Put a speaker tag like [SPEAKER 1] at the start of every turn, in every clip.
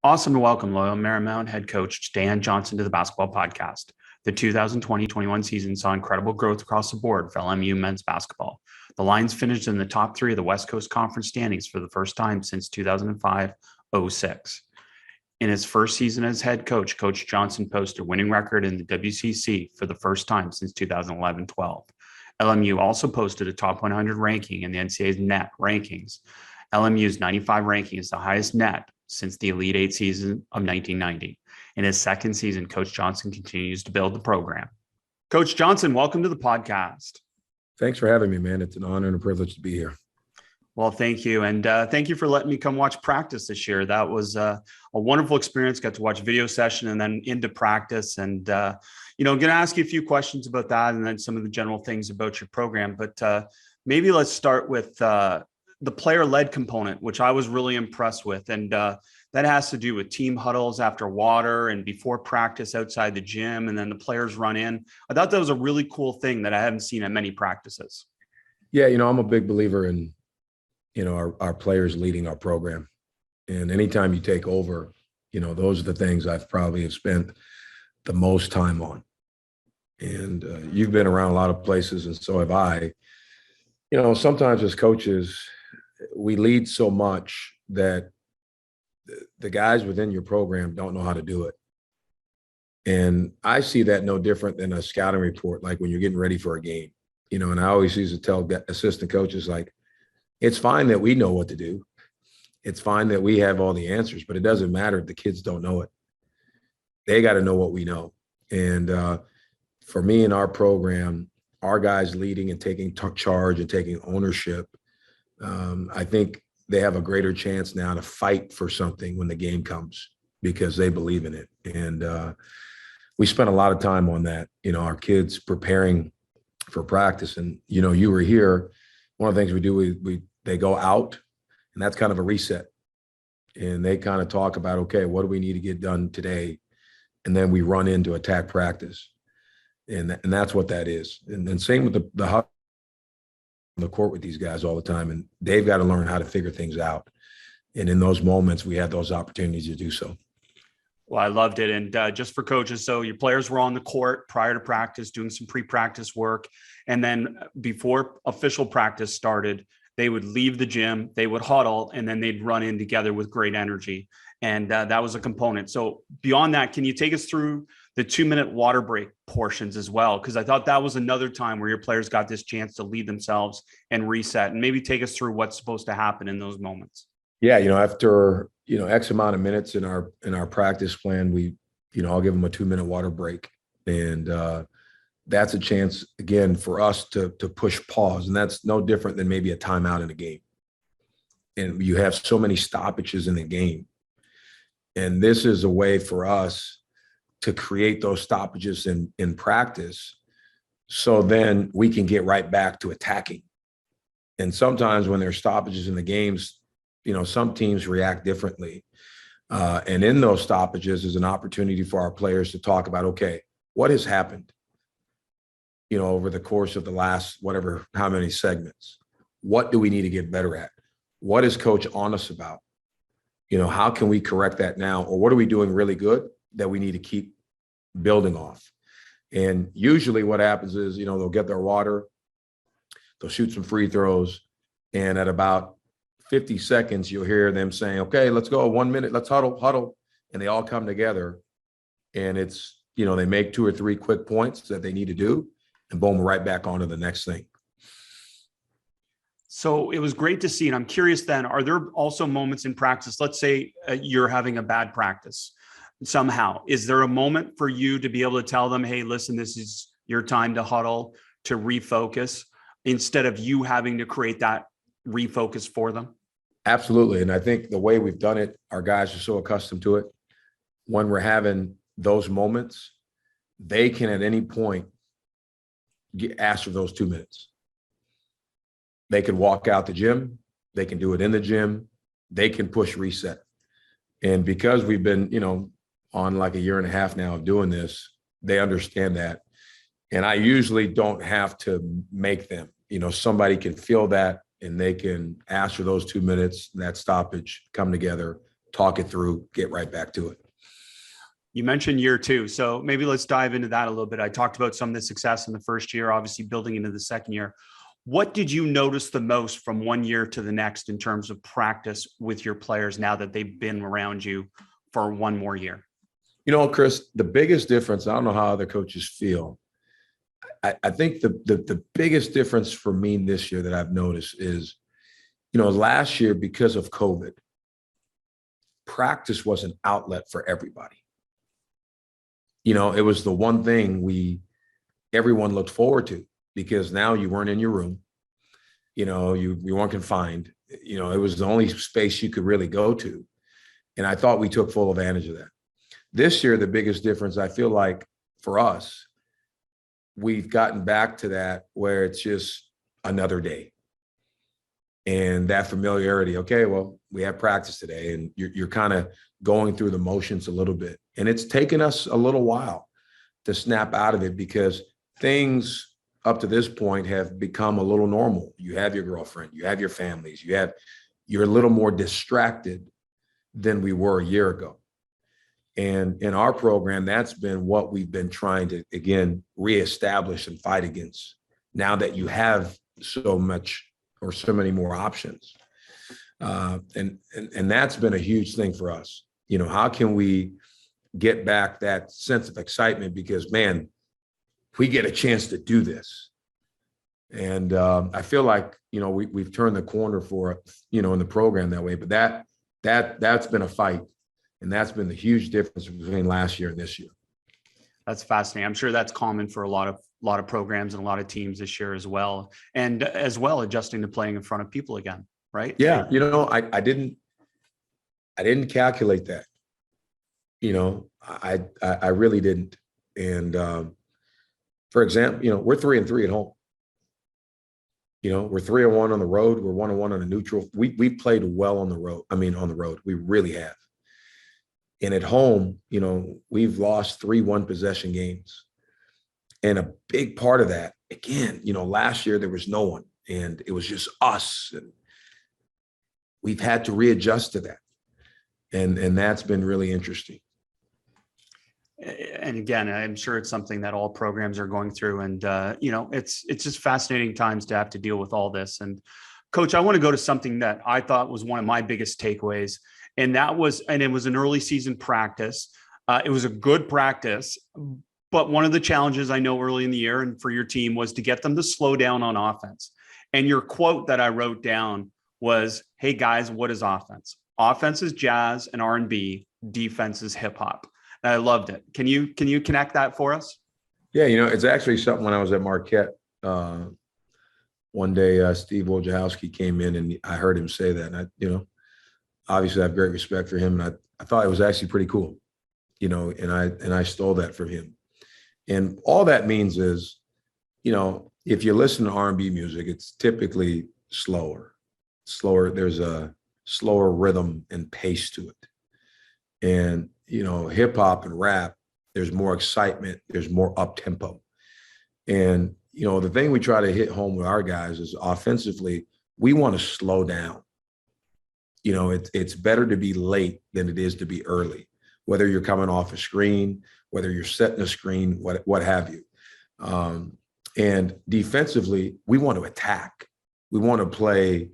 [SPEAKER 1] Awesome to welcome Loyola Marymount head coach Dan Johnson to the basketball podcast. The 2020-21 season saw incredible growth across the board for LMU men's basketball. The Lions finished in the top three of the West Coast Conference standings for the first time since 2005-06. In his first season as head coach, Coach Johnson posted a winning record in the WCC for the first time since 2011-12. LMU also posted a top 100 ranking in the NCAA's net rankings. LMU's 95 ranking is the highest net since the Elite Eight season of 1990. In his second season, Coach Johnson continues to build the program. Coach Johnson, welcome to the podcast.
[SPEAKER 2] Thanks for having me, man. It's an honor and a privilege to be here.
[SPEAKER 1] Well, thank you. And thank you for letting me come watch practice this year. That was a wonderful experience. Got to watch video session and then into practice. And, going to ask you a few questions about that and then some of the general things about your program. But maybe let's start with the player-led component, which I was really impressed with. And that has to do with team huddles after water and before practice outside the gym, and then the players run in. I thought that was a really cool thing that I haven't seen at many practices.
[SPEAKER 2] Yeah, I'm a big believer in, our players leading our program. And anytime you take over, those are the things I've probably have spent the most time on. And you've been around a lot of places, and so have I. Sometimes as coaches, we lead so much that the guys within your program don't know how to do it. And I see that no different than a scouting report, like when you're getting ready for a game, and I always used to tell assistant coaches, like, it's fine that we know what to do. It's fine that we have all the answers, but it doesn't matter if the kids don't know it. They got to know what we know. And for me in our program, our guys leading and taking charge and taking ownership, I think they have a greater chance now to fight for something when the game comes because they believe in it. And we spent a lot of time on that, our kids preparing for practice. And, you were here. One of the things we do, they go out, and that's kind of a reset. And they kind of talk about, okay, what do we need to get done today? And then we run into attack practice. And that's what that is. And then same with the on the court with these guys all the time, and they've got to learn how to figure things out. And in those moments, we had those opportunities to do so.
[SPEAKER 1] Well, I loved it. And just for coaches, so your players were on the court prior to practice, doing some pre-practice work. And then before official practice started, they would leave the gym, they would huddle, and then they'd run in together with great energy. And that was a component. So beyond that, can you take us through the 2-minute water break portions as well? Because I thought that was another time where your players got this chance to lead themselves and reset, and maybe take us through what's supposed to happen in those moments.
[SPEAKER 2] Yeah, after X amount of minutes in our practice plan, I'll give them a 2-minute water break, and that's a chance again for us to push pause, and that's no different than maybe a timeout in a game. And you have so many stoppages in the game, and this is a way for us to create those stoppages in practice, so then we can get right back to attacking. And sometimes when there's stoppages in the games, some teams react differently. And in those stoppages is an opportunity for our players to talk about, okay, what has happened, over the course of the last how many segments? What do we need to get better at? What is coach on us about? How can we correct that now? Or what are we doing really good that we need to keep building off? And usually what happens is, they'll get their water, they'll shoot some free throws, and at about 50 seconds, you'll hear them saying, okay, let's go 1 minute, let's huddle. And they all come together, and it's, they make 2 or 3 quick points that they need to do, and boom, right back on to the next thing.
[SPEAKER 1] So it was great to see. And I'm curious then, are there also moments in practice, let's say you're having a bad practice somehow, is there a moment for you to be able to tell them, hey, listen, this is your time to huddle, to refocus, instead of you having to create that refocus for them?
[SPEAKER 2] Absolutely. And I think the way we've done it, our guys are so accustomed to it. When we're having those moments, they can at any point ask for those 2 minutes. They can walk out the gym. They can do it in the gym. They can push reset. And because we've been, on like a year and a half now of doing this, they understand that. And I usually don't have to make them, somebody can feel that, and they can ask for those 2 minutes, that stoppage, come together, talk it through, get right back to it.
[SPEAKER 1] You mentioned year two, so maybe let's dive into that a little bit. I talked about some of the success in the first year, obviously building into the second year. What did you notice the most from one year to the next in terms of practice with your players now that they've been around you for one more year?
[SPEAKER 2] Chris, the biggest difference, I don't know how other coaches feel. I think the biggest difference for me this year that I've noticed is, last year, because of COVID, practice was an outlet for everybody. It was the one thing everyone looked forward to, because now you weren't in your room, you weren't confined, it was the only space you could really go to. And I thought we took full advantage of that. This year, the biggest difference, I feel like for us, we've gotten back to that where it's just another day. And that familiarity, okay, well, we have practice today, and you're kind of going through the motions a little bit. And it's taken us a little while to snap out of it, because things up to this point have become a little normal. You have your girlfriend, you have your families, you're a little more distracted than we were a year ago. And in our program, that's been what we've been trying to, again, reestablish and fight against, now that you have so much or so many more options. And that's been a huge thing for us. How can we get back that sense of excitement? Because, man, we get a chance to do this. And I feel like, we've turned the corner for, in the program that way. But that's been a fight. And that's been the huge difference between last year and this year.
[SPEAKER 1] That's fascinating. I'm sure that's common for a lot of programs and a lot of teams this year as well. And as well, adjusting to playing in front of people again, right?
[SPEAKER 2] Yeah. I didn't calculate that. I really didn't. And for example, we're 3-3 at home. We're 3-1 on the road. We're 1-1 on a neutral. We've played well on the road. On the road, we really have. And at home, we've lost 3 one-possession games. And a big part of that, again, last year there was no one, and it was just us. And we've had to readjust to that. And that's been really interesting.
[SPEAKER 1] And again, I'm sure it's something that all programs are going through. And, it's just fascinating times to have to deal with all this. And Coach, I want to go to something that I thought was one of my biggest takeaways. And it was an early season practice. It was a good practice, but one of the challenges I know early in the year and for your team was to get them to slow down on offense. And your quote that I wrote down was, "Hey guys, what is offense? Offense is jazz and R&B. Defense is hip hop." And I loved it. Can you connect that for us?
[SPEAKER 2] Yeah, it's actually something when I was at Marquette. One day, Steve Wojciechowski came in, and I heard him say that. And obviously I have great respect for him, and I thought it was actually pretty cool, and I stole that from him. And all that means is, if you listen to R&B music, it's typically slower. There's a slower rhythm and pace to it. And, hip hop and rap, there's more excitement, there's more up tempo. And, the thing we try to hit home with our guys is offensively, we want to slow down. It's better to be late than it is to be early, whether you're coming off a screen, whether you're setting a screen, what have you. And defensively, we want to attack. We want to play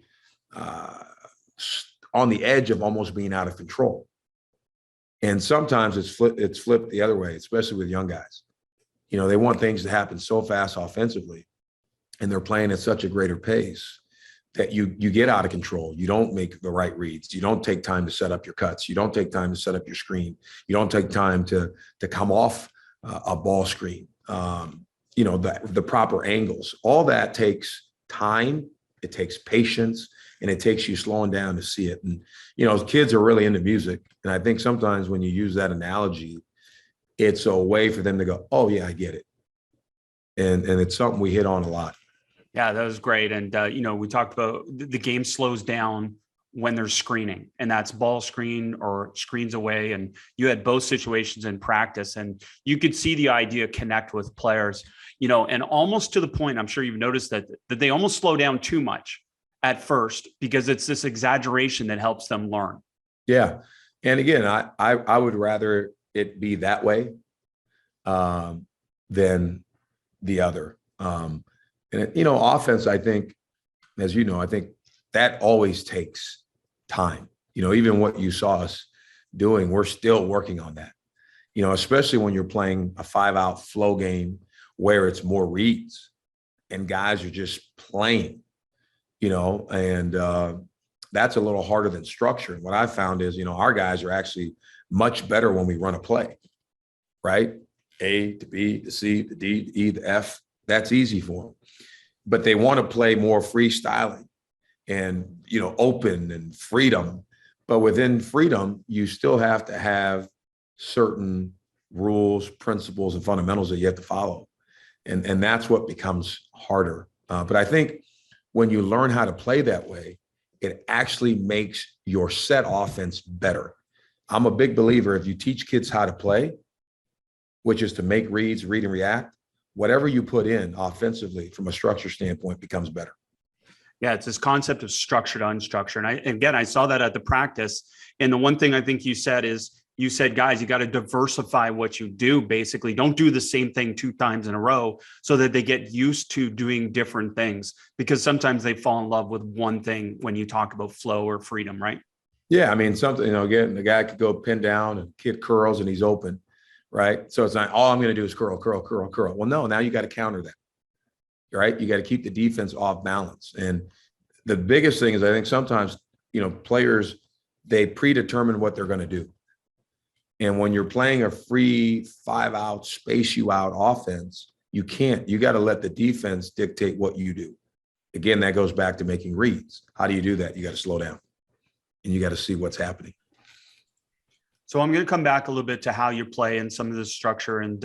[SPEAKER 2] on the edge of almost being out of control. And sometimes it's flipped the other way, especially with young guys. They want things to happen so fast offensively, and they're playing at such a greater pace that you get out of control. You don't make the right reads. You don't take time to set up your cuts. You don't take time to set up your screen. You don't take time to come off a ball screen. The proper angles. All that takes time. It takes patience, and it takes you slowing down to see it. And kids are really into music, and I think sometimes when you use that analogy, it's a way for them to go, "Oh yeah, I get it," and it's something we hit on a lot.
[SPEAKER 1] Yeah, that was great. And, we talked about the game slows down when there's screening, and that's ball screen or screens away. And you had both situations in practice, and you could see the idea connect with players, and almost to the point, I'm sure you've noticed that they almost slow down too much at first, because it's this exaggeration that helps them learn.
[SPEAKER 2] Yeah. And again, I would rather it be that way than the other. And offense, I think, as you know, I think that always takes time. Even what you saw us doing, we're still working on that. Especially when you're playing a 5-out flow game where it's more reads and guys are just playing, and that's a little harder than structure. And what I found is, our guys are actually much better when we run a play, right? A to B to C to D to E to F. That's easy for them. But they want to play more freestyling and, open and freedom. But within freedom, you still have to have certain rules, principles, and fundamentals that you have to follow. And that's what becomes harder. But I think when you learn how to play that way, it actually makes your set offense better. I'm a big believer, if you teach kids how to play, which is to make reads, read and react, whatever you put in offensively from a structure standpoint becomes better.
[SPEAKER 1] Yeah, it's this concept of structure to unstructured. And I saw that at the practice. And the one thing I think you said is, guys, you got to diversify what you do. Basically, don't do the same thing 2 times in a row so that they get used to doing different things, because sometimes they fall in love with one thing when you talk about flow or freedom, right?
[SPEAKER 2] Yeah, I mean, something, again, the guy could go pin down and kid curls and he's open, right? So it's not, all I'm going to do is curl, curl, curl, curl. Well, no, now you got to counter that, right? You got to keep the defense off balance. And the biggest thing is, I think sometimes, players, they predetermine what they're going to do. And when you're playing a free 5-out, space you out offense, you got to let the defense dictate what you do. Again, that goes back to making reads. How do you do that? You got to slow down and you got to see what's happening.
[SPEAKER 1] So I'm going to come back a little bit to how you play and some of the structure and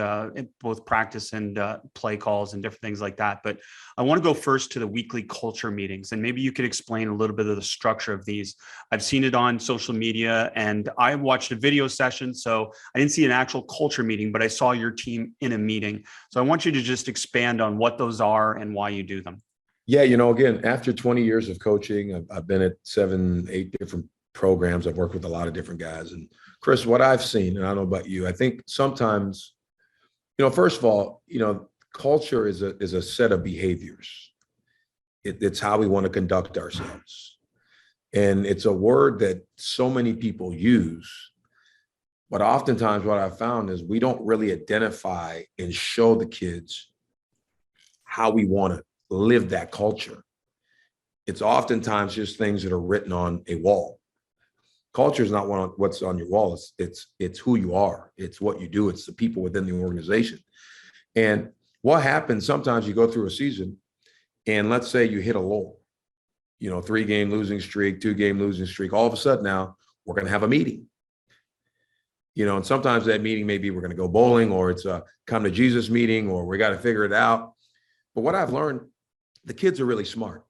[SPEAKER 1] both practice and play calls and different things like that. But I want to go first to the weekly culture meetings, and maybe you could explain a little bit of the structure of these. I've seen it on social media and I watched a video session, so I didn't see an actual culture meeting, but I saw your team in a meeting. So I want you to just expand on what those are and why you do them.
[SPEAKER 2] Yeah, again, after 20 years of coaching, I've been at 7, 8 different programs. I've worked with a lot of different guys. And Chris, what I've seen, and I don't know about you, I think sometimes, first of all, culture is a set of behaviors. It's how we want to conduct ourselves. And it's a word that so many people use, but oftentimes what I've found is we don't really identify and show the kids how we want to live that culture. It's oftentimes just things that are written on a wall. Culture is not what's on your wall. It's who you are. It's what you do. It's the people within the organization. And what happens, sometimes you go through a season and let's say you hit a lull, 3-game losing streak, 2-game losing streak. All of a sudden now we're going to have a meeting, and sometimes that meeting may be we're going to go bowling, or it's a come to Jesus meeting, or we got to figure it out. But what I've learned, the kids are really smart.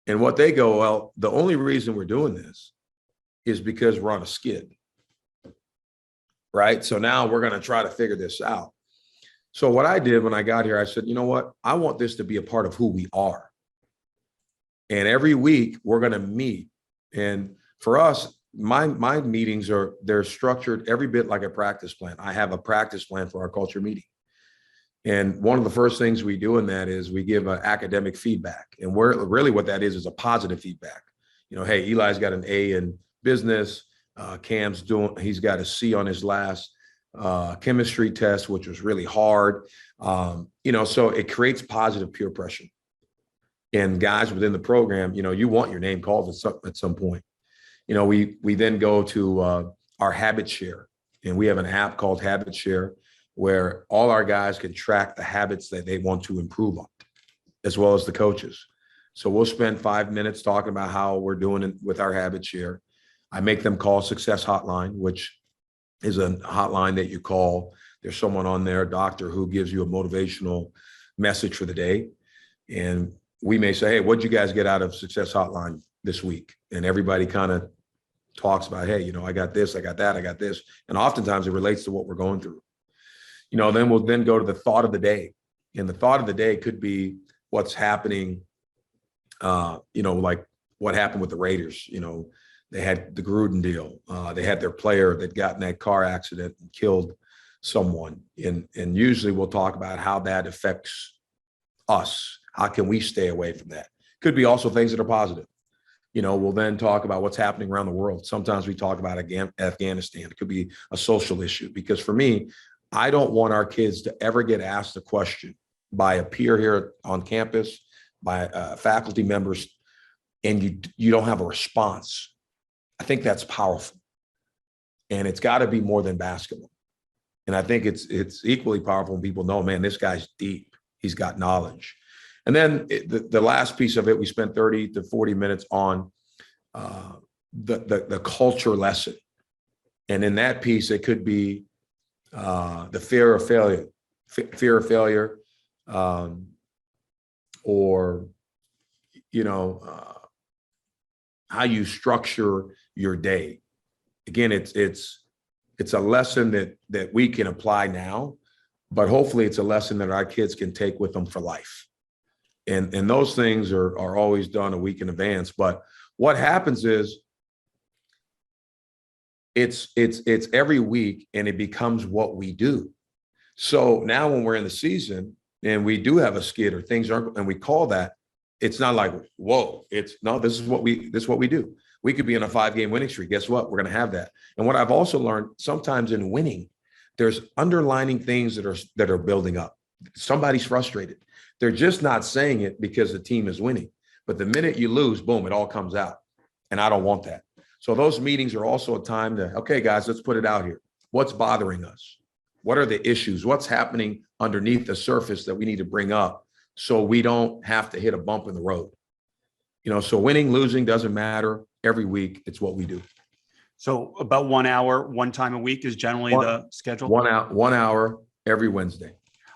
[SPEAKER 2] And what they go, well, the only reason we're doing this is because we're on a skid, right? So now we're going to try to figure this out. So what I did when I got here, I said, you know what? I want this to be a part of who we are. And every week we're going to meet. And for us, my meetings they're structured every bit like a practice plan. I have a practice plan for our culture meeting. And one of the first things we do in that is we give academic feedback. And really what that is a positive feedback. Hey, Eli's got an A in business. He's got a C on his last chemistry test, which was really hard. So it creates positive peer pressure. And guys within the program, you want your name called at some point. We then go to our habit share, and we have an app called Habit Share where all our guys can track the habits that they want to improve on, as well as the coaches. So we'll spend 5 minutes talking about how we're doing it with our habit share. I make them call Success Hotline, which is a hotline that you call. There's someone on there, a doctor, who gives you a motivational message for the day. And we may say, hey, what'd you guys get out of Success Hotline this week? And everybody kind of talks about, hey, I got this, I got that, I got this. And oftentimes it relates to what we're going through. Then we'll then go to the thought of the day. And the thought of the day could be what's happening, like what happened with the Raiders. They had the Gruden deal. They had their player that got in that car accident and killed someone. And usually we'll talk about how that affects us. How can we stay away from that? Could be also things that are positive. We'll then talk about what's happening around the world. Sometimes we talk about Afghanistan. It could be a social issue, because for me, I don't want our kids to ever get asked a question by a peer here on campus, by faculty members, and you don't have a response. I think that's powerful. And it's got to be more than basketball. And I think it's equally powerful when people know, man, this guy's deep. He's got knowledge. And then the last piece of it, we spent 30 to 40 minutes on the culture lesson. And in that piece, it could be the fear of failure, or, how you structure your day. Again, it's a lesson that we can apply now, but hopefully it's a lesson that our kids can take with them for life. And those things are always done a week in advance. But what happens is it's every week, and it becomes what we do. So now when we're in the season and we do have a skid or things aren't, and we call that, it's not like, whoa, this is what we do. We could be in a 5-game winning streak. Guess what? We're going to have that. And what I've also learned, sometimes in winning, there's underlining things that are building up. Somebody's frustrated. They're just not saying it because the team is winning. But the minute you lose, boom, it all comes out. And I don't want that. So those meetings are also a time to, okay, guys, let's put it out here. What's bothering us? What are the issues? What's happening underneath the surface that we need to bring up so we don't have to hit a bump in the road? So winning, losing doesn't matter. Every week, it's what we do.
[SPEAKER 1] So about 1 hour, one time a week is generally the schedule?
[SPEAKER 2] 1 hour every Wednesday.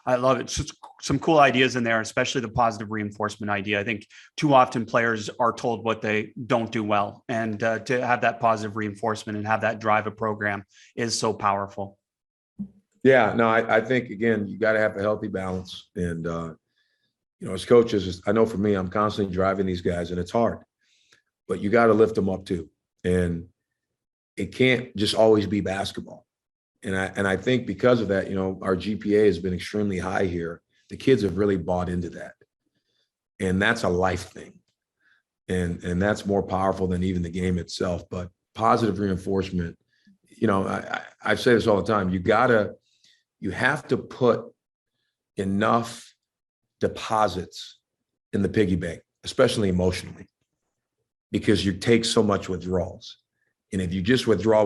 [SPEAKER 1] I love it. So some cool ideas in there, especially the positive reinforcement idea. I think too often players are told what they don't do well, and to have that positive reinforcement and have that drive a program is so powerful.
[SPEAKER 2] Yeah, no, I think, again, you got to have a healthy balance. And, as coaches, I know for me, I'm constantly driving these guys, and it's hard, but you got to lift them up too. And it can't just always be basketball. And I think because of that, our GPA has been extremely high here. The kids have really bought into that. And that's a life thing. And that's more powerful than even the game itself. But positive reinforcement, I say this all the time, you have to put enough deposits in the piggy bank, especially emotionally, because you take so much withdrawals. And if you just withdraw,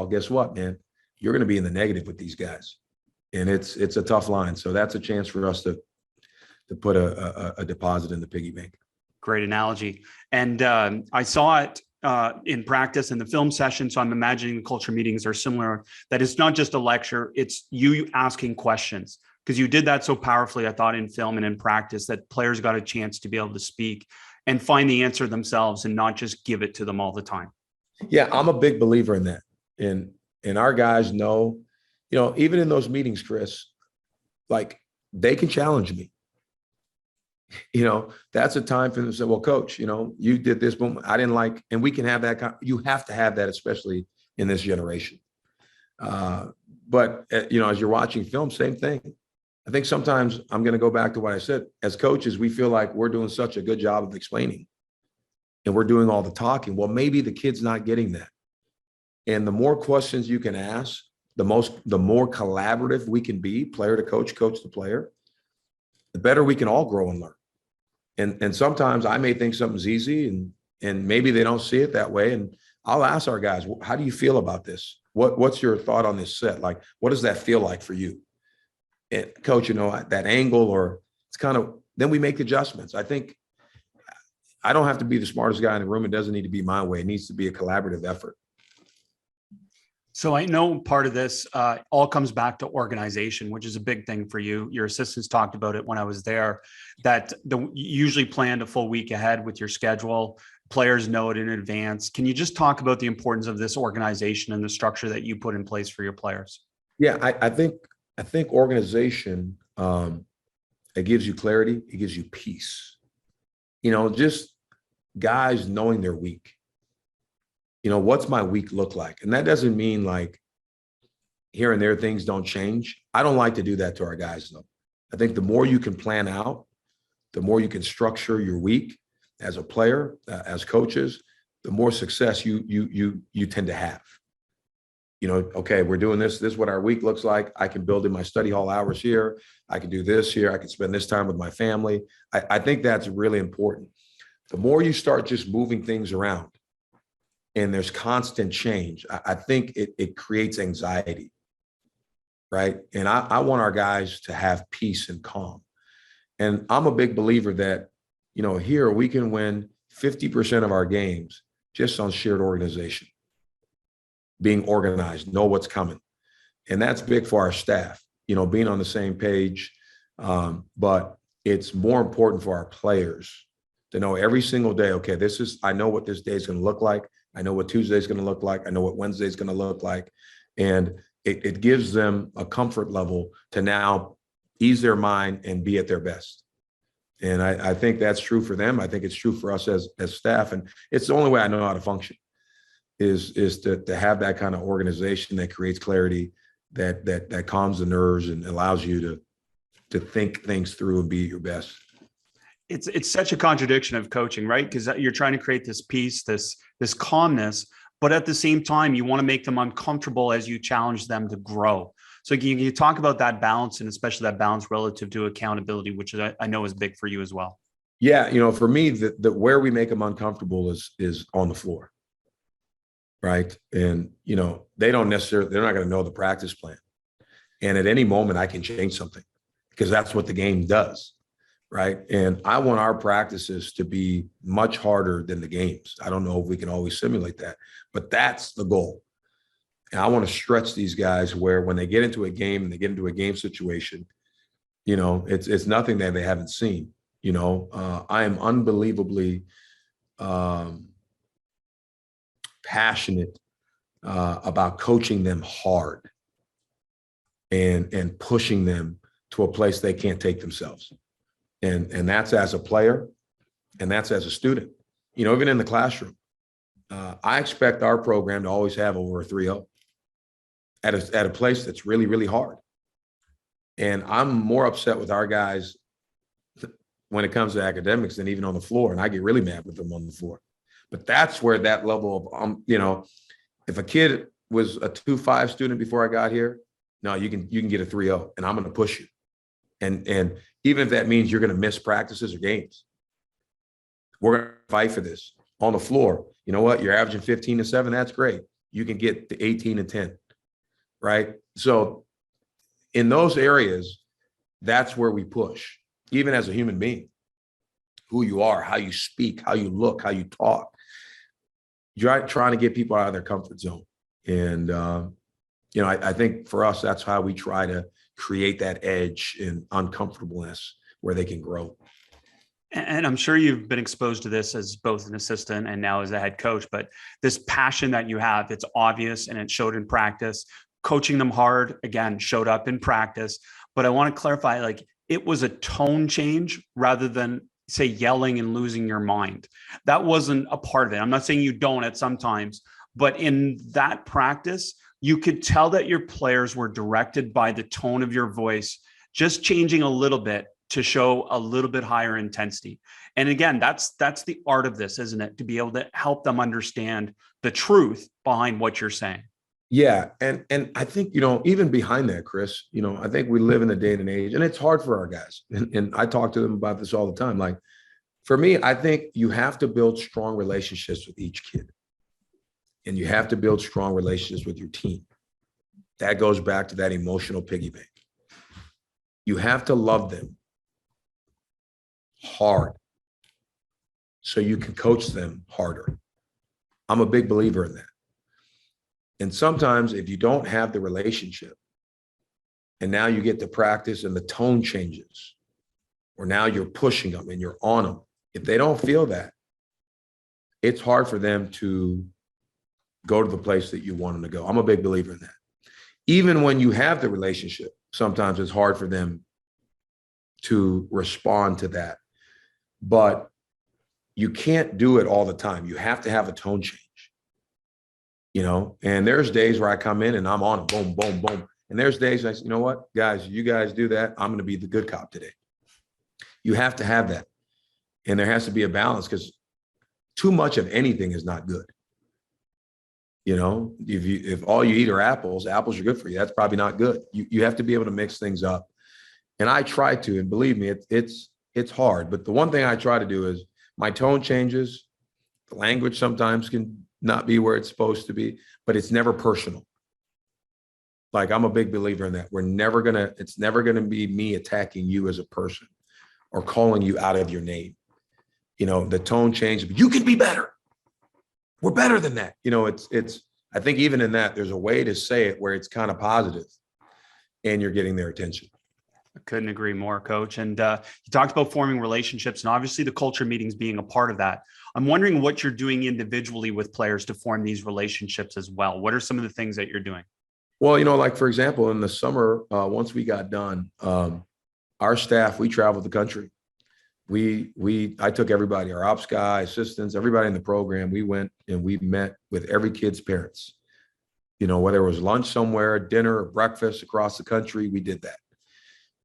[SPEAKER 2] guess what, man? You're going to be in the negative with these guys. And it's a tough line. So that's a chance for us to put a deposit in the piggy bank.
[SPEAKER 1] Great analogy. And I saw it in practice in the film session. So I'm imagining the culture meetings are similar, that it's not just a lecture, it's you asking questions, because you did that so powerfully, I thought, in film and in practice, that players got a chance to be able to speak and find the answer themselves and not just give it to them all the time.
[SPEAKER 2] Yeah, I'm a big believer in that. And our guys know, even in those meetings, Chris, like, they can challenge me. That's a time for them to say, well, coach, you did this, boom, I didn't like, and we can have that. You have to have that, especially in this generation. But as you're watching film, same thing. I think sometimes I'm going to go back to what I said. As coaches, we feel like we're doing such a good job of explaining, and we're doing all the talking. Well, maybe the kid's not getting that. And the more questions you can ask, the more collaborative we can be, player to coach, coach to player, the better we can all grow and learn. And sometimes I may think something's easy, and maybe they don't see it that way. And I'll ask our guys, how do you feel about this? What's your thought on this set? Like, what does that feel like for you? And coach, that angle, or it's kind of, then we make adjustments. I think I don't have to be the smartest guy in the room. It doesn't need to be my way. It needs to be a collaborative effort.
[SPEAKER 1] So I know part of this all comes back to organization, which is a big thing for you. Your assistants talked about it when I was there, that you usually planned a full week ahead with your schedule. Players know it in advance. Can you just talk about the importance of this organization and the structure that you put in place for your players?
[SPEAKER 2] Yeah, I think organization, it gives you clarity. It gives you peace. Just guys knowing their week. what's my week look like? And that doesn't mean like here and there things don't change. I don't like to do that to our guys though. I think the more you can plan out, the more you can structure your week as a player, as coaches, the more success you tend to have. Okay, we're doing this. This is what our week looks like. I can build in my study hall hours here. I can do this here. I can spend this time with my family. I think that's really important. The more you start just moving things around and there's constant change, I think it creates anxiety, right? And I want our guys to have peace and calm. And I'm a big believer that, here we can win 50% of our games just on shared organization, being organized, know what's coming. And that's big for our staff, being on the same page. But it's more important for our players to know every single day, okay, I know what this day is going to look like. I know what Tuesday is going to look like. I know what Wednesday is going to look like. And it gives them a comfort level to now ease their mind and be at their best. And I think that's true for them. I think it's true for us as staff. And it's the only way I know how to function is to have that kind of organization that creates clarity, that calms the nerves and allows you to think things through and be at your best.
[SPEAKER 1] It's such a contradiction of coaching, right? Because you're trying to create this peace, this calmness, but at the same time, you want to make them uncomfortable as you challenge them to grow. So you talk about that balance, and especially that balance relative to accountability, which I know is big for you as well.
[SPEAKER 2] Yeah, for me, the where we make them uncomfortable is on the floor, right? And they're not going to know the practice plan, and at any moment I can change something because that's what the game does, right? And I want our practices to be much harder than the games. I don't know if we can always simulate that, but that's the goal. And I want to stretch these guys where when they get into a game and they get into a game situation, it's nothing that they haven't seen. I am unbelievably passionate about coaching them hard and pushing them to a place they can't take themselves. And that's as a player and that's as a student. Even in the classroom, I expect our program to always have over a 3.0. At a place that's really, really hard. And I'm more upset with our guys when it comes to academics than even on the floor. And I get really mad with them on the floor. But that's where that level of, if a kid was a 2.5 student before I got here, no, you can get a 3.0 and I'm going to push you. And even if that means you're going to miss practices or games, we're going to fight for this on the floor. You know what? You're averaging 15-7. That's great. You can get to 18-10. Right. So in those areas, that's where we push, even as a human being, who you are, how you speak, how you look, how you talk. You're trying to get people out of their comfort zone. And, I think for us, that's how we try to create that edge and uncomfortableness where they can grow.
[SPEAKER 1] And I'm sure you've been exposed to this as both an assistant and now as a head coach, but this passion that you have, it's obvious and it showed in practice. Coaching them hard, again, showed up in practice. But I want to clarify, it was a tone change rather than, say, yelling and losing your mind. That wasn't a part of it. I'm not saying you don't at some times, but in that practice, you could tell that your players were directed by the tone of your voice, just changing a little bit to show a little bit higher intensity. And again, that's the art of this, isn't it? To be able to help them understand the truth behind what you're saying.
[SPEAKER 2] Yeah. And I think, even behind that, Chris, I think we live in a day and age, and it's hard for our guys. And I talk to them about this all the time. Like, for me, I think you have to build strong relationships with each kid. And you have to build strong relationships with your team. That goes back to that emotional piggy bank. You have to love them hard so you can coach them harder. I'm a big believer in that. And sometimes if you don't have the relationship and now you get to practice and the tone changes, or now you're pushing them and you're on them, if they don't feel that, it's hard for them to go to the place that you want them to go. I'm a big believer in that. Even when you have the relationship, sometimes it's hard for them to respond to that. But you can't do it all the time. You have to have a tone change. and there's days where I come in and I'm on boom, boom, boom. And there's days I say, you know what, guys, you guys do that. I'm going to be the good cop today. You have to have that. And there has to be a balance, because too much of anything is not good. If all you eat are apples are good for you. That's probably not good. You have to be able to mix things up. And I try to, and believe me, it's hard. But the one thing I try to do is my tone changes. The language sometimes can not be where it's supposed to be, but it's never personal. Like, I'm a big believer in that. It's never gonna be me attacking you as a person or calling you out of your name. The tone changes. You can be better. We're better than that. I think even in that, there's a way to say it where it's kind of positive and you're getting their attention.
[SPEAKER 1] I couldn't agree more, Coach. And you talked about forming relationships, and obviously the culture meetings being a part of that. I'm wondering what you're doing individually with players to form these relationships as well. What are some of the things that you're doing?
[SPEAKER 2] Well, like, for example, in the summer, once we got done, our staff, we traveled the country. I took everybody, our ops guy, assistants, everybody in the program. We went and we met with every kid's parents. Whether it was lunch somewhere, dinner, or breakfast across the country, we did that.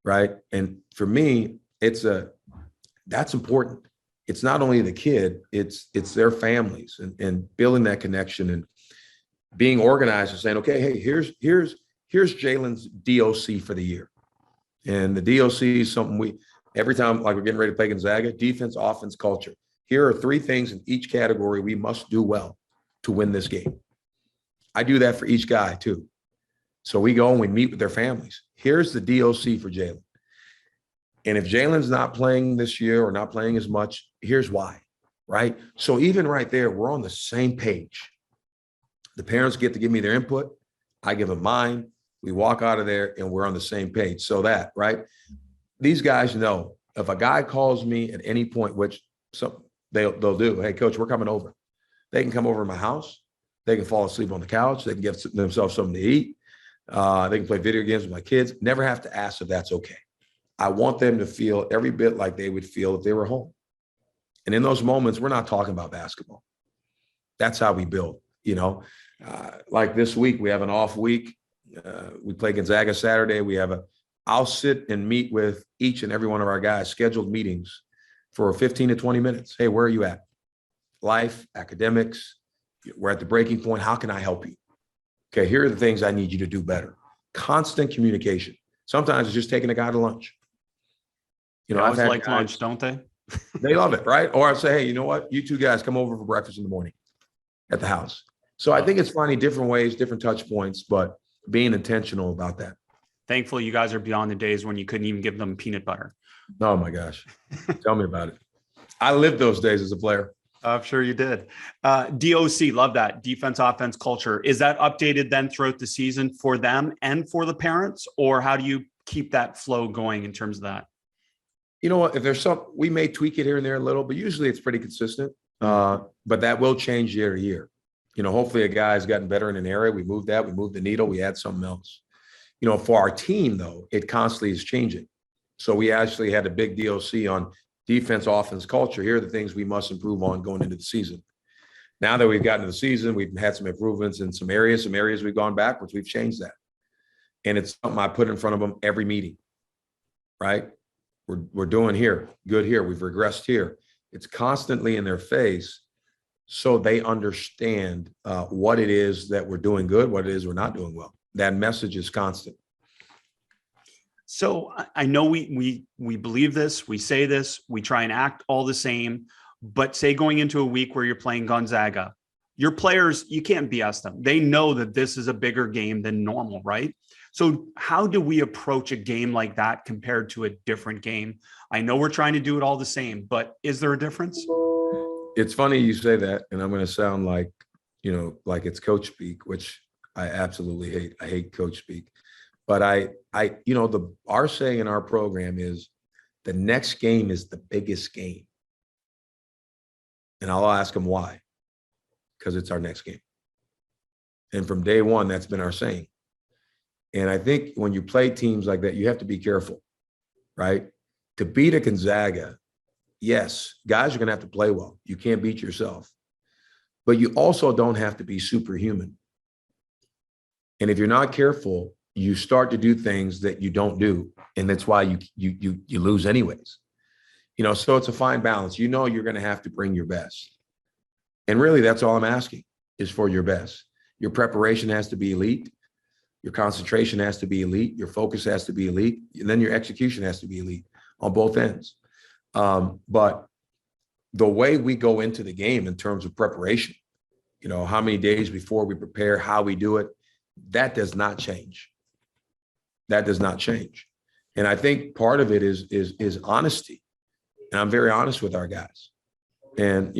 [SPEAKER 2] Right. And for me, that's important. It's not only the kid, it's their families, and building that connection and being organized and saying, okay, hey, here's Jalen's DOC for the year. And the DOC is something every time, like, we're getting ready to play Gonzaga, defense, offense, culture. Here are 3 things in each category we must do well to win this game. I do that for each guy too. So we go and we meet with their families. Here's the DOC for Jalen. And if Jalen's not playing this year or not playing as much, here's why, right? So even right there, we're on the same page. The parents get to give me their input. I give them mine. We walk out of there and we're on the same page. So that, right? These guys know if a guy calls me at any point, which they'll do, hey, Coach, we're coming over. They can come over to my house. They can fall asleep on the couch. They can get themselves something to eat. They can play video games with my kids. Never have to ask if that's okay. I want them to feel every bit like they would feel if they were home. And in those moments, we're not talking about basketball. That's how we build, like this week, we have an off week. We play Gonzaga Saturday. I'll sit and meet with each and every one of our guys, scheduled meetings for 15 to 20 minutes. Hey, where are you at? Life, academics, we're at the breaking point. How can I help you? Okay, here are the things I need you to do better. Constant communication. Sometimes it's just taking a guy to lunch.
[SPEAKER 1] I've had like lunch, don't they?
[SPEAKER 2] They love it, right? Or I say, hey, you know what? You 2 guys come over for breakfast in the morning at the house. So I think it's finding different ways, different touch points, but being intentional about that.
[SPEAKER 1] Thankfully, you guys are beyond the days when you couldn't even give them peanut butter.
[SPEAKER 2] Oh my gosh. Tell me about it. I lived those days as a player.
[SPEAKER 1] I'm sure you did. DOC, love that. Defense, offense, culture. Is that updated then throughout the season for them and for the parents? Or how do you keep that flow going in terms of that?
[SPEAKER 2] You know what? If there's we may tweak it here and there a little, but usually it's pretty consistent. But that will change year to year. Hopefully a guy's gotten better in an area. We moved the needle, we add something else. For our team, though, it constantly is changing. So we actually had a big DOC on defense, offense, culture. Here are the things we must improve on going into the season. Now that we've gotten to the season, we've had some improvements in some areas we've gone backwards. We've changed that. And it's something I put in front of them every meeting, right? We're doing here, good here. We've regressed here. It's constantly in their face so they understand what it is that we're doing good, what it is we're not doing well. That message is constant.
[SPEAKER 1] So I know we believe this, we say this, we try and act all the same, but say going into a week where you're playing Gonzaga, your players, you can't BS them. They know that this is a bigger game than normal, right? So how do we approach a game like that compared to a different game? I know we're trying to do it all the same, but is there a difference?
[SPEAKER 2] It's funny you say that, and I'm going to sound like, like it's coach speak, which I absolutely hate. I hate coach speak. But our saying in our program is the next game is the biggest game. And I'll ask them why. Because it's our next game. And from day one, that's been our saying. And I think when you play teams like that, you have to be careful, right? To beat a Gonzaga, yes, guys are going to have to play well. You can't beat yourself. but you also don't have to be superhuman. And if you're not careful, you start to do things that you don't do. And that's why you lose anyways. So it's a fine balance. You're going to have to bring your best. And really, that's all I'm asking is for your best. Your preparation has to be elite. Your concentration has to be elite. Your focus has to be elite. And then your execution has to be elite on both ends. But the way we go into the game in terms of preparation, how many days before we prepare, how we do it, that does not change. That does not change. And I think part of it is honesty. And I'm very honest with our guys. And,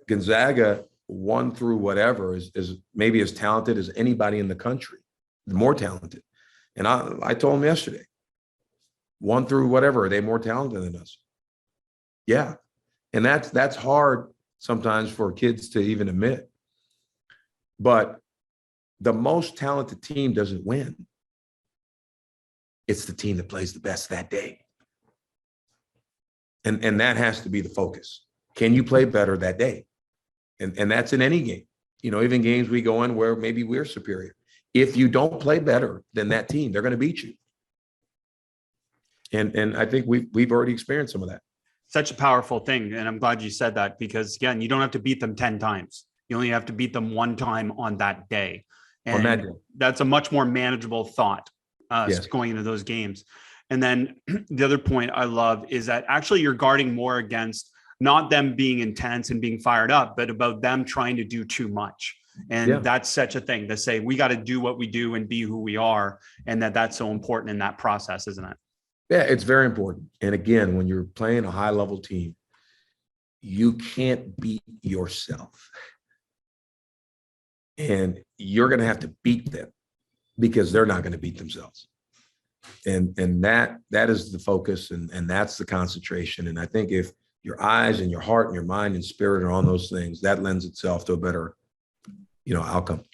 [SPEAKER 2] Gonzaga 1 through whatever is maybe as talented as anybody in the country, more talented. And I told them yesterday, 1 through whatever, are they more talented than us? Yeah. And that's hard sometimes for kids to even admit. But the most talented team doesn't win. It's the team that plays the best that day. And that has to be the focus. Can you play better that day? And that's in any game. Even games we go in where maybe we're superior. If you don't play better than that team, they're going to beat you. And I think we've already experienced some of that.
[SPEAKER 1] Such a powerful thing. And I'm glad you said that because, again, you don't have to beat them 10 times. You only have to beat them 1 time on that day. And that's a much more manageable thought going into those games. And then the other point I love is that actually you're guarding more against not them being intense and being fired up, but about them trying to do too much. And that's such a thing to say, we got to do what we do and be who we are. And that's so important in that process, isn't it?
[SPEAKER 2] Yeah, it's very important. And again, when you're playing a high level team, you can't beat yourself. And you're going to have to beat them because they're not going to beat themselves. And that is the focus and that's the concentration. And I think if your eyes and your heart and your mind and spirit are on those things, that lends itself to a better, outcome.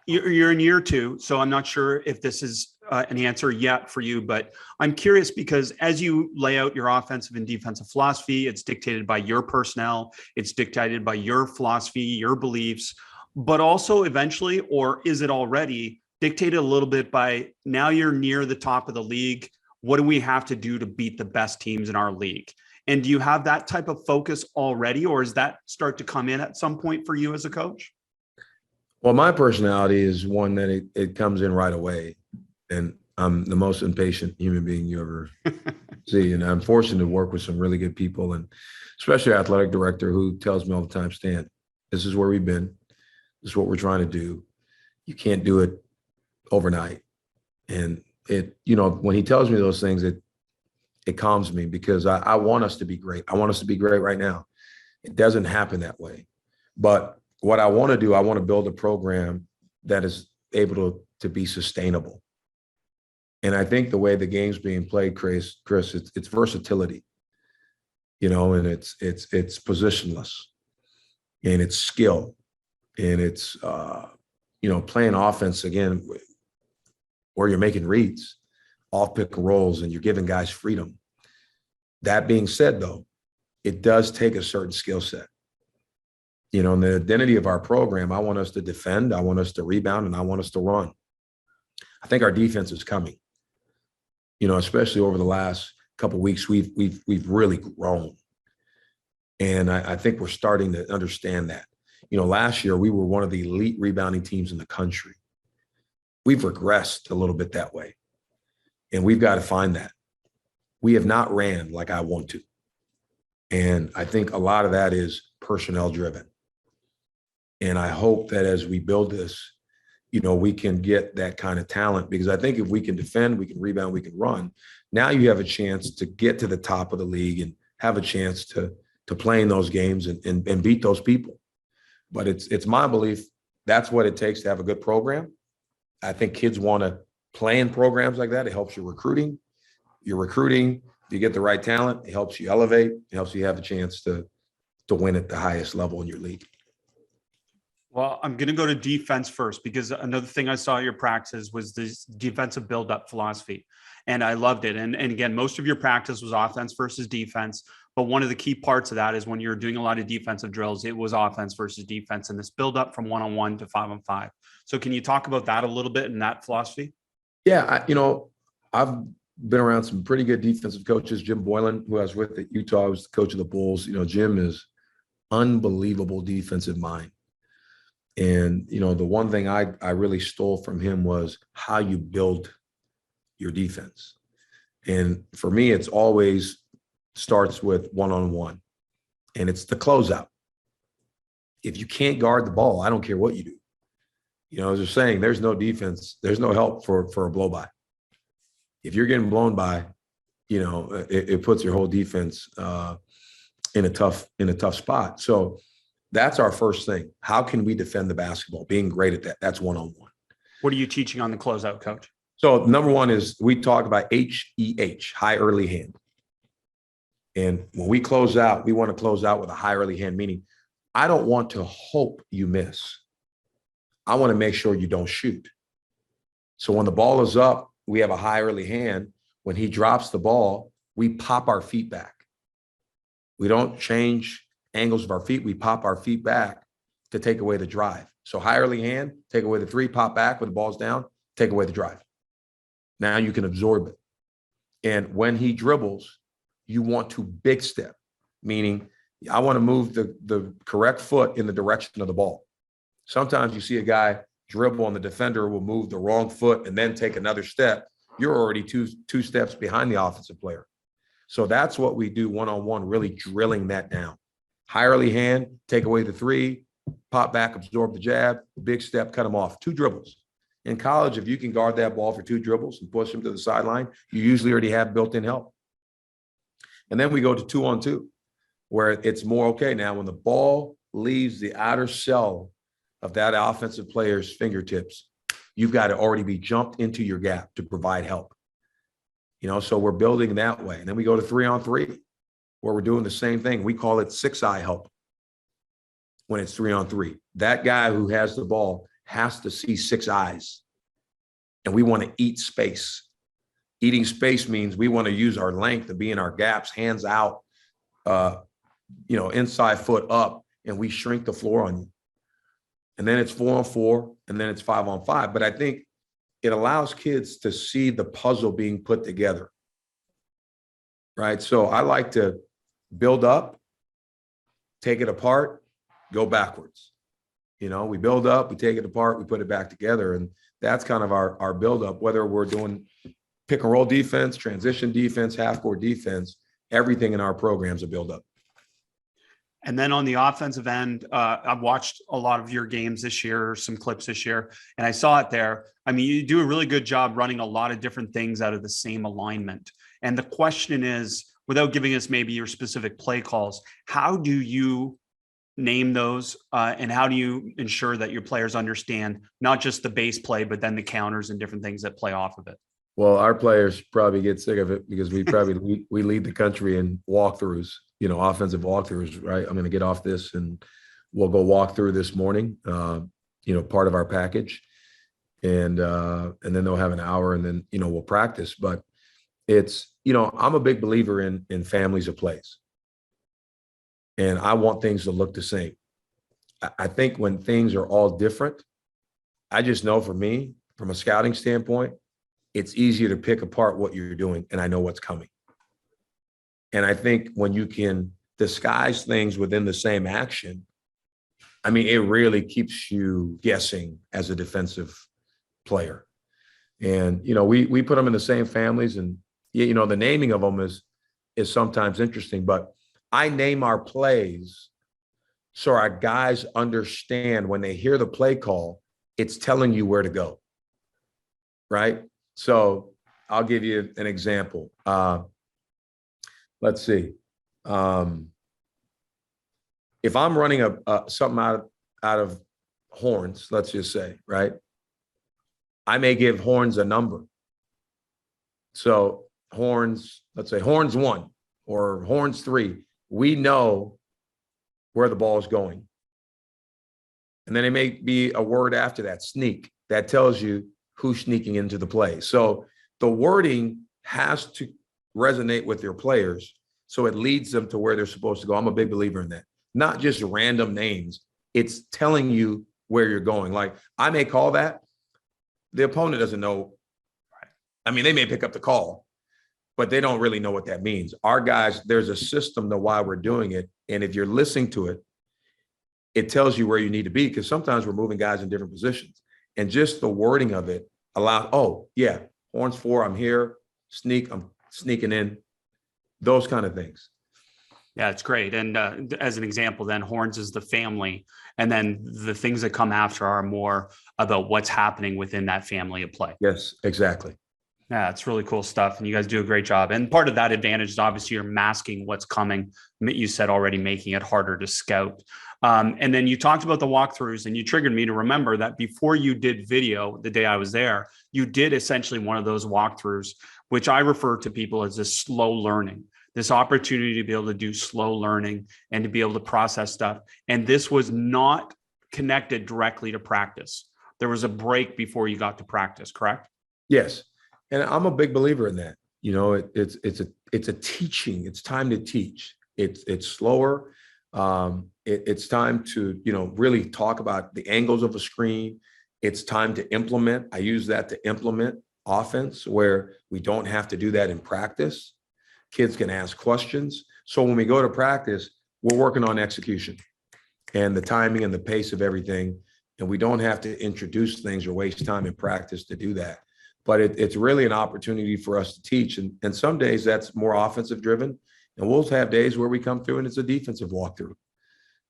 [SPEAKER 1] You're in year 2, so I'm not sure if this is an answer yet for you, but I'm curious because as you lay out your offensive and defensive philosophy, it's dictated by your personnel, it's dictated by your philosophy, your beliefs, but also eventually, or is it already dictated a little bit by now you're near the top of the league? What do we have to do to beat the best teams in our league? And do you have that type of focus already, or does that start to come in at some point for you as a coach?
[SPEAKER 2] Well, my personality is one that it comes in right away. And I'm the most impatient human being you ever see. And I'm fortunate to work with some really good people, and especially our athletic director who tells me all the time, Stan, this is where we've been. This is what we're trying to do. You can't do it overnight. And when he tells me those things, it calms me because I want us to be great. I want us to be great right now. It doesn't happen that way. But what I want to do, I want to build a program that is able to be sustainable. And I think the way the game's being played, Chris, it's versatility, and it's positionless, and it's skill, and it's playing offense again where you're making reads, off pick rolls, and you're giving guys freedom. That being said, though, it does take a certain skill set. And the identity of our program, I want us to defend, I want us to rebound, and I want us to run. I think our defense is coming. Especially over the last couple of weeks, we've really grown. And I think we're starting to understand that. Last year we were one of the elite rebounding teams in the country. We've regressed a little bit that way. And we've got to find that. We have not ran like I want to. And I think a lot of that is personnel driven. And I hope that as we build this, we can get that kind of talent, because I think if we can defend, we can rebound, we can run. Now you have a chance to get to the top of the league and have a chance to play in those games and beat those people. But it's my belief that's what it takes to have a good program. I think kids want to play in programs like that. It helps your recruiting. Your recruiting, if you get the right talent, it helps you elevate. It helps you have a chance to win at the highest level in your league.
[SPEAKER 1] Well, I'm going to go to defense first, because another thing I saw at your practice was this defensive build-up philosophy, and I loved it. And again, most of your practice was offense versus defense, But one of the key parts of that is when you're doing a lot of defensive drills, it was offense versus defense and this build up from 1-on-1 to 5-on-5. So can you talk about that a little bit and that philosophy?
[SPEAKER 2] Yeah, I've been around some pretty good defensive coaches. Jim Boylan, who I was with at Utah, was the coach of the Bulls. Jim is unbelievable defensive mind. And, the one thing I really stole from him was how you build your defense. And for me, it's always starts with 1-on-1, and it's the closeout. If you can't guard the ball, I don't care what you do. As they're saying, there's no defense, there's no help for a blow by. If you're getting blown by, it puts your whole defense in a tough spot. So that's our first thing. How can we defend the basketball? Being great at that. That's 1-on-1.
[SPEAKER 1] What are you teaching on the closeout, coach?
[SPEAKER 2] So number one is we talk about HEH, high early hand. And when we close out, we want to close out with a high early hand, meaning I don't want to hope you miss. I want to make sure you don't shoot. So when the ball is up, we have a high early hand. When he drops the ball, we pop our feet back. We don't change angles of our feet. We pop our feet back to take away the drive. So high early hand, take away the three, pop back when the ball's down, take away the drive. Now you can absorb it. And when he dribbles, you want to big step, meaning I want to move the correct foot in the direction of the ball. Sometimes you see a guy dribble and the defender will move the wrong foot and then take another step. You're already two steps behind the offensive player. So that's what we do 1-on-1, really drilling that down. High early hand, take away the three, pop back, absorb the jab, big step, cut them off. 2 dribbles. In college, if you can guard that ball for 2 dribbles and push them to the sideline, you usually already have built-in help. And then we go to 2-on-2, where it's more okay. Now, when the ball leaves the outer shell of that offensive player's fingertips, you've got to already be jumped into your gap to provide help. So we're building that way. And then we go to 3-on-3, where we're doing the same thing. We call it 6-eye help when it's 3-on-3. That guy who has the ball has to see 6 eyes. And we want to eat space. Eating space means we want to use our length to be in our gaps, hands out, inside foot up, and we shrink the floor on you. And then it's 4-on-4, and then it's 5-on-5. But I think it allows kids to see the puzzle being put together, right? So I like to build up, take it apart, go backwards. We build up, we take it apart, we put it back together. And that's kind of our build up, whether we're doing pick and roll defense, transition defense, half court defense, everything in our programs are build up.
[SPEAKER 1] And then on the offensive end, I've watched a lot of your games this year, some clips this year, and I saw it there. I mean, you do a really good job running a lot of different things out of the same alignment. And the question is, without giving us maybe your specific play calls, how do you name those and how do you ensure that your players understand not just the base play, but then the counters and different things that play off of it?
[SPEAKER 2] Well, our players probably get sick of it because we probably we lead the country in walkthroughs, offensive walkthroughs, right? I'm going to get off this and we'll go walk through this morning, part of our package. And then they'll have an hour and then, we'll practice. But it's, I'm a big believer in families of plays. And I want things to look the same. I think when things are all different, I just know for me, from a scouting standpoint, it's easier to pick apart what you're doing, and I know what's coming. And I think when you can disguise things within the same action, I mean, it really keeps you guessing as a defensive player. And, we put them in the same families, and, the naming of them is sometimes interesting, but I name our plays so our guys understand when they hear the play call, it's telling you where to go, right? So I'll give you an example. Let's see. If I'm running something out of horns, let's just say, right? I may give horns a number. So horns, let's say horns 1 or horns 3. We know where the ball is going. And then it may be a word after that, sneak, that tells you who's sneaking into the play. So the wording has to resonate with your players So it leads them to where they're supposed to go. I'm a big believer in that. Not just random names. It's telling you where you're going. Like I may call that. The opponent doesn't know. I mean, they may pick up the call, but they don't really know what that means. Our guys, there's a system to why we're doing it. And if you're listening to it, it tells you where you need to be, because sometimes we're moving guys in different positions. And just the wording of it allows, oh, yeah, horns 4, I'm here, I'm sneaking in, those kind of things.
[SPEAKER 1] Yeah, it's great. And as an example, then horns is the family. And then the things that come after are more about what's happening within that family of play.
[SPEAKER 2] Yes, exactly.
[SPEAKER 1] Yeah, it's really cool stuff. And you guys do a great job. And part of that advantage is obviously you're masking what's coming. You said already, making it harder to scout. And then you talked about the walkthroughs, and you triggered me to remember that before you did video, the day I was there, you did essentially one of those walkthroughs, which I refer to people as a slow learning, this opportunity to be able to do slow learning and to be able to process stuff. And this was not connected directly to practice. There was a break before you got to practice, correct?
[SPEAKER 2] Yes. And I'm a big believer in that. You know, it's a teaching. It's time to teach. It's slower. It's time to, really talk about the angles of a screen. It's time to implement. I use that to implement offense where we don't have to do that in practice. Kids can ask questions. So when we go to practice, we're working on execution and the timing and the pace of everything. And we don't have to introduce things or waste time in practice to do that. But it's really an opportunity for us to teach. And some days that's more offensive driven. And we'll have days where we come through and it's a defensive walkthrough.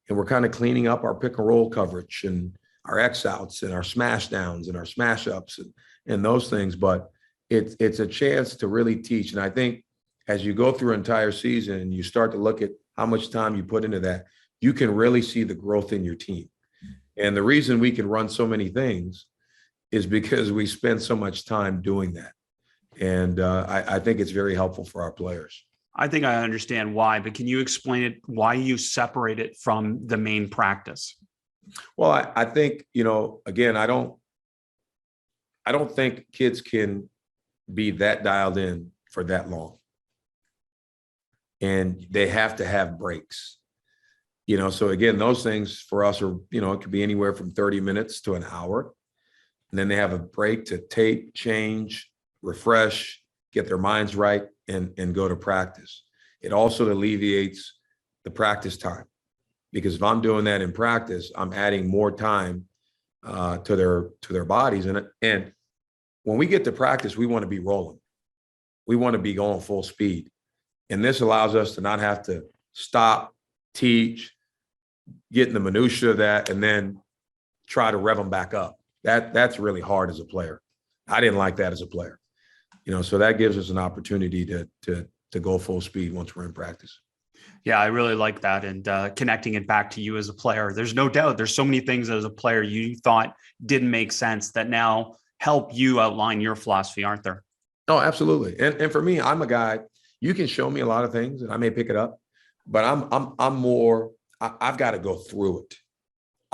[SPEAKER 2] And we're kind of cleaning up our pick and roll coverage and our X outs and our smash downs and our smash ups and those things. But it's a chance to really teach. And I think as you go through an entire season and you start to look at how much time you put into that, you can really see the growth in your team. And the reason we can run so many things is because we spend so much time doing that. And I think it's very helpful for our players.
[SPEAKER 1] I think I understand why, but can you explain it, why you separate it from the main practice?
[SPEAKER 2] Well, I think, again, I don't think kids can be that dialed in for that long. And they have to have breaks. So again, those things for us are, it could be anywhere from 30 minutes to an hour. And then they have a break to tape, change, refresh, get their minds right, and go to practice. It also alleviates the practice time, because if I'm doing that in practice, I'm adding more time to their bodies. And when we get to practice, we want to be rolling. We want to be going full speed. And this allows us to not have to stop, teach, get in the minutia of that, and then try to rev them back up. That's really hard as a player. I didn't like that as a player. So that gives us an opportunity to go full speed once we're in practice.
[SPEAKER 1] Yeah, I really like that. And connecting it back to you as a player, there's no doubt there's so many things as a player you thought didn't make sense that now help you outline your philosophy, aren't there?
[SPEAKER 2] Oh, absolutely. And for me, I'm a guy, you can show me a lot of things and I may pick it up, but I'm more, I've got to go through it.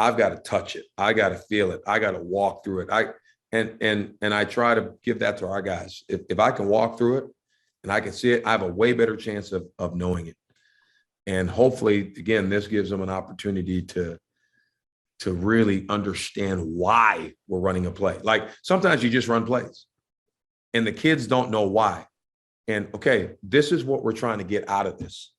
[SPEAKER 2] I've got to touch it. I got to feel it. I got to walk through it. And I try to give that to our guys. If I can walk through it and I can see it, I have a way better chance of knowing it. And hopefully, again, this gives them an opportunity to really understand why we're running a play. Like sometimes you just run plays and the kids don't know why. And okay, this is what we're trying to get out of this,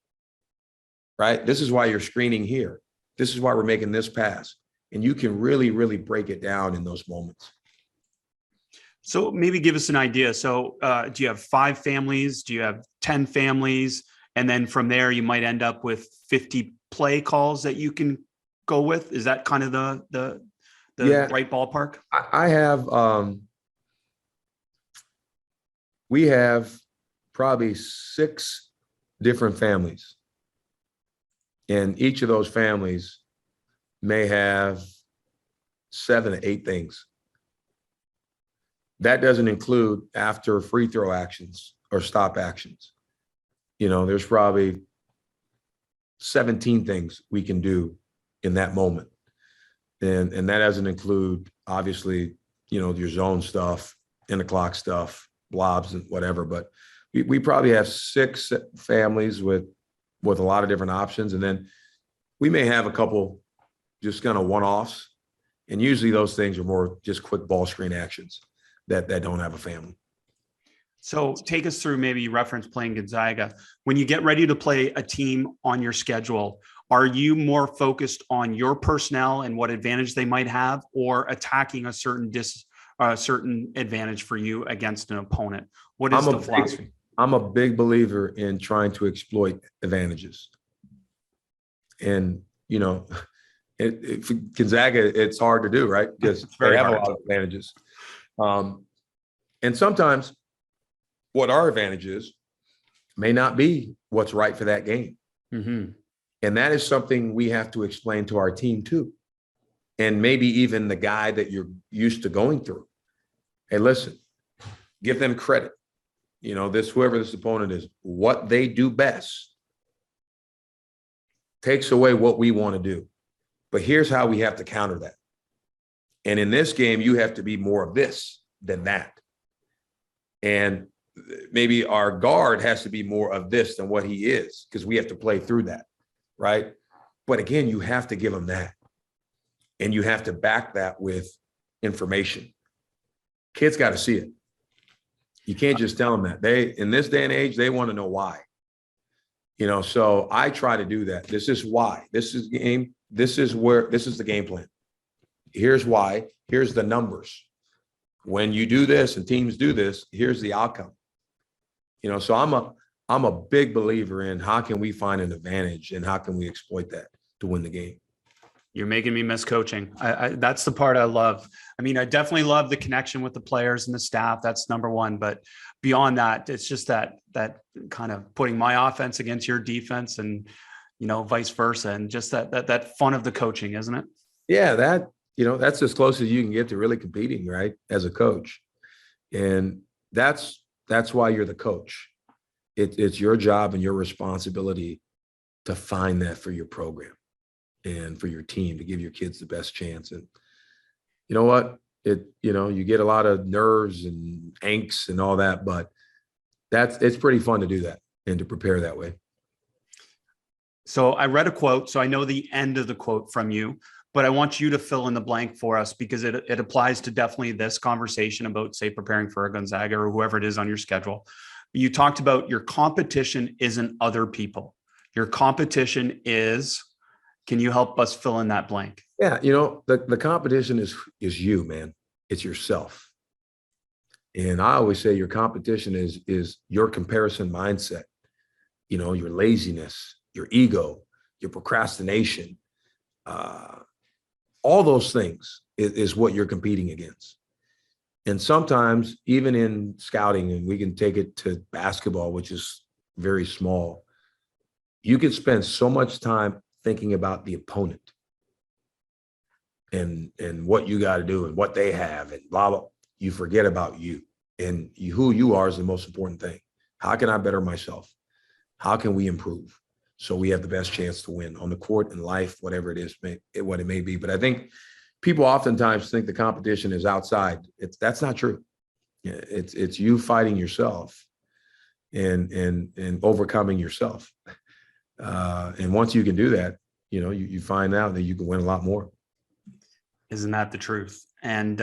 [SPEAKER 2] right? This is why you're screening here. This is why we're making this pass. And you can really, really break it down in those moments.
[SPEAKER 1] So maybe give us an idea. So do you have 5 families? Do you have 10 families? And then from there, you might end up with 50 play calls that you can go with. Is that kind of the right ballpark?
[SPEAKER 2] I have, we have probably 6 different families. And each of those families may have 7 to 8 things. That doesn't include after free throw actions or stop actions. There's probably 17 things we can do in that moment. And that doesn't include, obviously, your zone stuff, in the clock stuff, blobs and whatever. But we probably have 6 families with with a lot of different options. And then we may have a couple just kind of one-offs. And usually those things are more just quick ball screen actions that don't have a family.
[SPEAKER 1] So take us through, maybe you reference playing Gonzaga. When you get ready to play a team on your schedule, are you more focused on your personnel and what advantage they might have, or attacking a certain advantage for you against an opponent? What is the philosophy?
[SPEAKER 2] I'm a big believer in trying to exploit advantages. And, you know, for Gonzaga, it's hard to do, right? Because they have a lot of advantages. And sometimes what our advantage is may not be what's right for that game.
[SPEAKER 1] Mm-hmm.
[SPEAKER 2] And that is something we have to explain to our team too. And maybe even the guy that you're used to going through. Hey, listen, give them credit. You know, whoever this opponent is, what they do best takes away what we want to do. But here's how we have to counter that. And in this game, you have to be more of this than that. And maybe our guard has to be more of this than what he is, because we have to play through that, right? But again, you have to give them that. And you have to back that with information. Kids got to see it. You can't just tell them that. In this day and age, they want to know why. You know, so I try to do that. This is why. This is game. This is the game plan. Here's why. Here's the numbers. When you do this and teams do this, here's the outcome. You know, so I'm a big believer in how can we find an advantage and how can we exploit that to win the game.
[SPEAKER 1] You're making me miss coaching. That's the part I love. I mean, I definitely love the connection with the players and the staff. That's number one. But beyond that, it's just that kind of putting my offense against your defense, and, you know, vice versa. And just that fun of the coaching, isn't it?
[SPEAKER 2] Yeah, that's as close as you can get to really competing, right, as a coach. And that's why you're the coach. It's your job and your responsibility to find that for your program and for your team, to give your kids the best chance. And you know what? You get a lot of nerves and angst and all that, but it's pretty fun to do that and to prepare that way.
[SPEAKER 1] So I read a quote, so I know the end of the quote from you, but I want you to fill in the blank for us, because it applies to definitely this conversation about, say, preparing for a Gonzaga or whoever it is on your schedule. You talked about your competition isn't other people. Your competition is, can you help us fill in that blank?
[SPEAKER 2] Yeah. You know, the competition is you, man. It's yourself. And I always say your competition is your comparison mindset, you know, your laziness, your ego, your procrastination, all those things is what you're competing against. And sometimes even in scouting, and we can take it to basketball, which is very small, you can spend so much time thinking about the opponent and what you got to do and what they have and blah, blah. You forget about you, and who you are is the most important thing. How can I better myself? How can we improve so we have the best chance to win on the court, in life, whatever it is, what it may be. But I think people oftentimes think the competition is outside. That's not true. It's you fighting yourself and overcoming yourself. And once you can do that, you know, you find out that you can win a lot more.
[SPEAKER 1] Isn't that the truth? And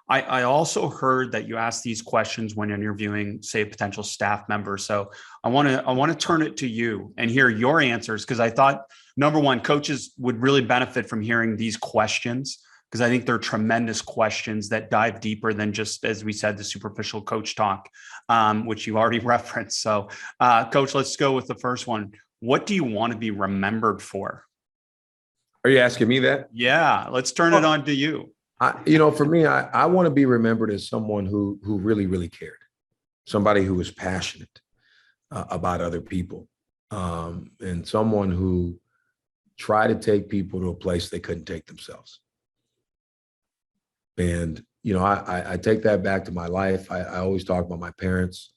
[SPEAKER 1] I also heard that you ask these questions when interviewing, say, a potential staff member. So I want to turn it to you and hear your answers, because I thought, number one, coaches would really benefit from hearing these questions, because I think they're tremendous questions that dive deeper than just, as we said, the superficial coach talk, which you already referenced. So, Coach, let's go with the first one. What do you want to be remembered for?
[SPEAKER 2] Are you asking me that?
[SPEAKER 1] Yeah, let's turn it on to you.
[SPEAKER 2] For me, I want to be remembered as someone who really, really cared, somebody who was passionate about other people, and someone who tried to take people to a place they couldn't take themselves. And, you know, I take that back to my life. I always talk about my parents.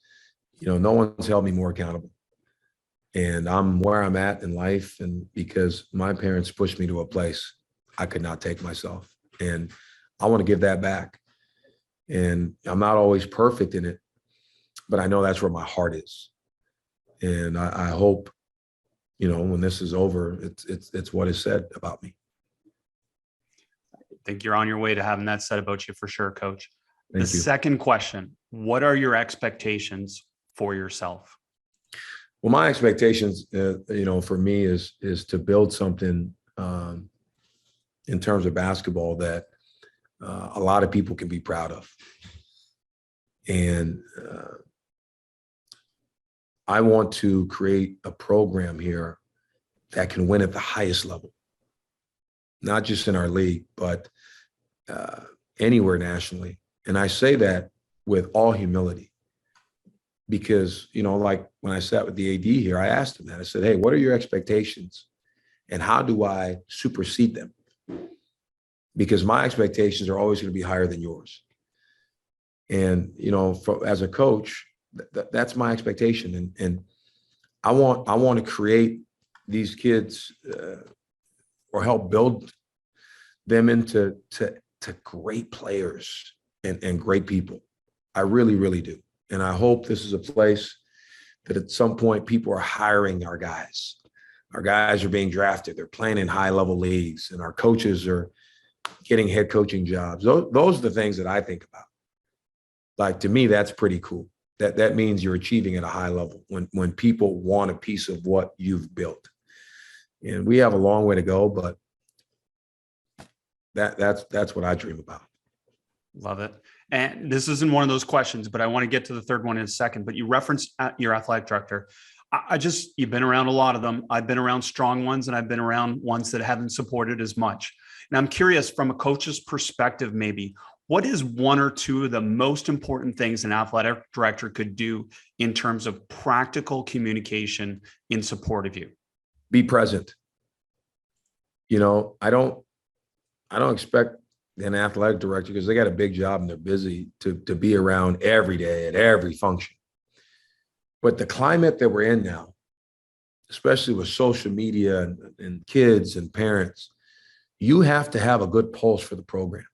[SPEAKER 2] You know, no one's held me more accountable. And I'm where I'm at in life, and because my parents pushed me to a place I could not take myself. And I want to give that back. And I'm not always perfect in it, but I know that's where my heart is. And I hope when this is over, it's what is said about me.
[SPEAKER 1] I think you're on your way to having that said about you for sure, Coach.
[SPEAKER 2] Thank
[SPEAKER 1] The
[SPEAKER 2] you.
[SPEAKER 1] second question, what are your expectations for yourself?
[SPEAKER 2] Well, my expectations, for me is to build something in terms of basketball that a lot of people can be proud of. And I want to create a program here that can win at the highest level, not just in our league, but anywhere nationally. And I say that with all humility because, like when I sat with the AD here, I asked him that. I said, hey, what are your expectations and how do I supersede them? Because my expectations are always going to be higher than yours. And, as a coach, that's my expectation. And I want to create these kids or help build them into great players and great people. I really, really do. And I hope this is a place that at some point people are hiring our guys. Our guys are being drafted. They're playing in high level leagues and our coaches are getting head coaching jobs. Those are the things that I think about. Like, to me, that's pretty cool. That means you're achieving at a high level when people want a piece of what you've built. And we have a long way to go, but that's what I dream about.
[SPEAKER 1] Love it. And this isn't one of those questions, but I want to get to the third one in a second. But you referenced your athletic director. You've been around a lot of them. I've been around strong ones and I've been around ones that haven't supported as much. And I'm curious, from a coach's perspective, maybe, what is one or two of the most important things an athletic director could do in terms of practical communication in support of you?
[SPEAKER 2] Be present. I don't expect an athletic director, because they got a big job and they're busy, to be around every day at every function. But the climate that we're in now, especially with social media and kids and parents, you have to have a good pulse for the program.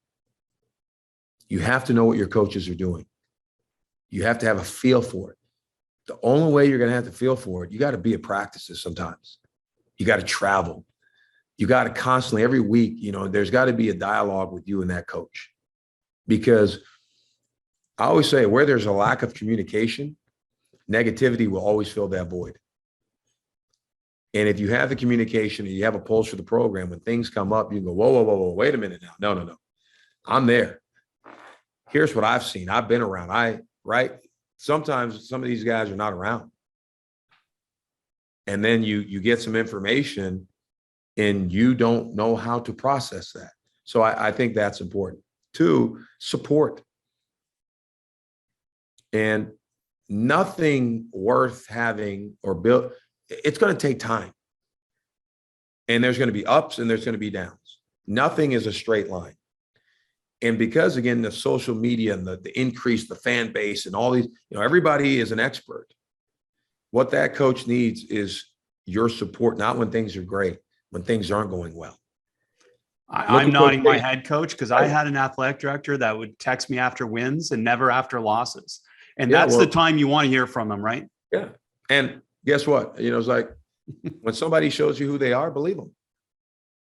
[SPEAKER 2] You have to know what your coaches are doing. You have to have a feel for it. The only way you're going to have to feel for it, you got to be at practices sometimes. You got to travel. You got to constantly, every week, there's got to be a dialogue with you and that coach. Because I always say, where there's a lack of communication, negativity will always fill that void. And if you have the communication and you have a pulse for the program, when things come up, you go, whoa, wait a minute now. No. I'm there. Here's what I've seen. I've been around. Sometimes some of these guys are not around. And then you get some information and you don't know how to process that. So I think that's important. 2, support. And nothing worth having or build, it's going to take time. And there's going to be ups and there's going to be downs. Nothing is a straight line. And because, again, the social media and the increase, the fan base and all these, everybody is an expert. What that coach needs is your support, not when things are great, when things aren't going well.
[SPEAKER 1] I'm nodding my head, Coach, because I had an athletic director that would text me after wins and never after losses. And that's the time you want to hear from them, right?
[SPEAKER 2] Yeah. And guess what? It's like when somebody shows you who they are, believe them.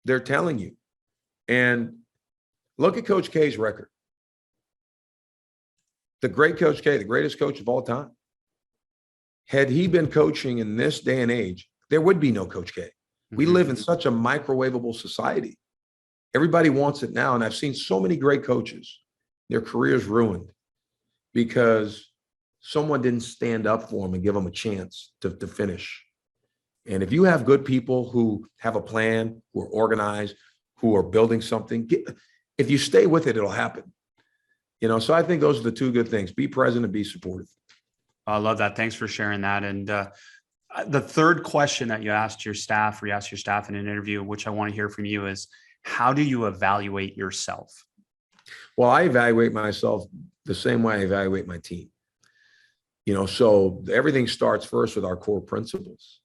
[SPEAKER 2] They're telling you. And look at Coach K's record. The great Coach K, the greatest coach of all time. Had he been coaching in this day and age, there would be no Coach K. We live in such a microwavable society. Everybody wants it now. And I've seen so many great coaches, their careers ruined because someone didn't stand up for them and give them a chance to finish. And if you have good people who have a plan, who are organized, who are building something, if you stay with it, it'll happen. So I think those are the 2 good things: be present and be supportive.
[SPEAKER 1] I love that. Thanks for sharing that. And the third question that you asked your staff in an interview, which I want to hear from you, is how do you evaluate yourself?
[SPEAKER 2] Well, I evaluate myself the same way I evaluate my team. So everything starts first with our core principles.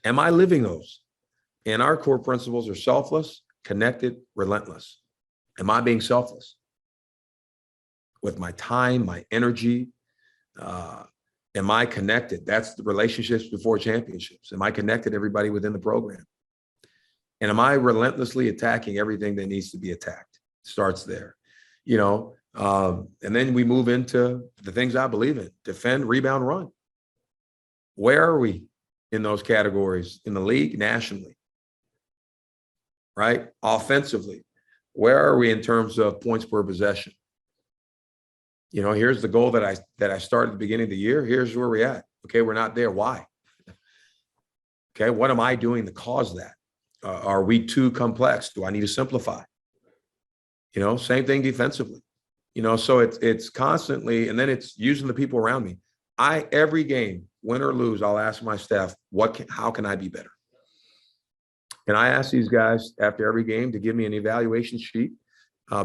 [SPEAKER 2] Am I living those? And our core principles are selfless, connected, relentless. Am I being selfless with my time, my energy, Am I connected? That's the relationships before championships. Am I connected to everybody within the program? And am I relentlessly attacking everything that needs to be attacked? Starts there, and then we move into the things I believe in: defend, rebound, run. Where are we in those categories in the league nationally? Right? Offensively, where are we in terms of points per possession? Here's the goal that I started at the beginning of the year. Here's where we're at. Okay, we're not there. Why? Okay, what am I doing to cause that? Are we too complex? Do I need to simplify? Same thing defensively. So it's constantly, and then it's using the people around me. Every game, win or lose, I'll ask my staff, how can I be better? And I ask these guys after every game to give me an evaluation sheet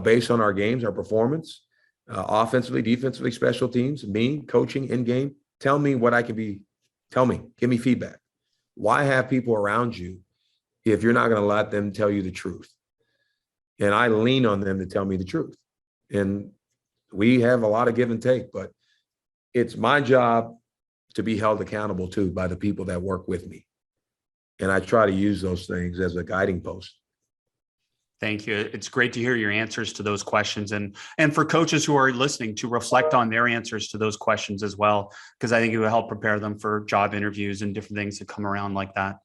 [SPEAKER 2] based on our games, our performance, offensively, defensively, special teams, me, coaching, in-game. Tell me what I can be. Tell me, give me feedback. Why have people around you if you're not going to let them tell you the truth? And I lean on them to tell me the truth. And we have a lot of give and take, but it's my job to be held accountable too by the people that work with me. And I try to use those things as a guiding post.
[SPEAKER 1] Thank you. It's great to hear your answers to those questions, and for coaches who are listening to reflect on their answers to those questions as well, because I think it will help prepare them for job interviews and different things that come around like that.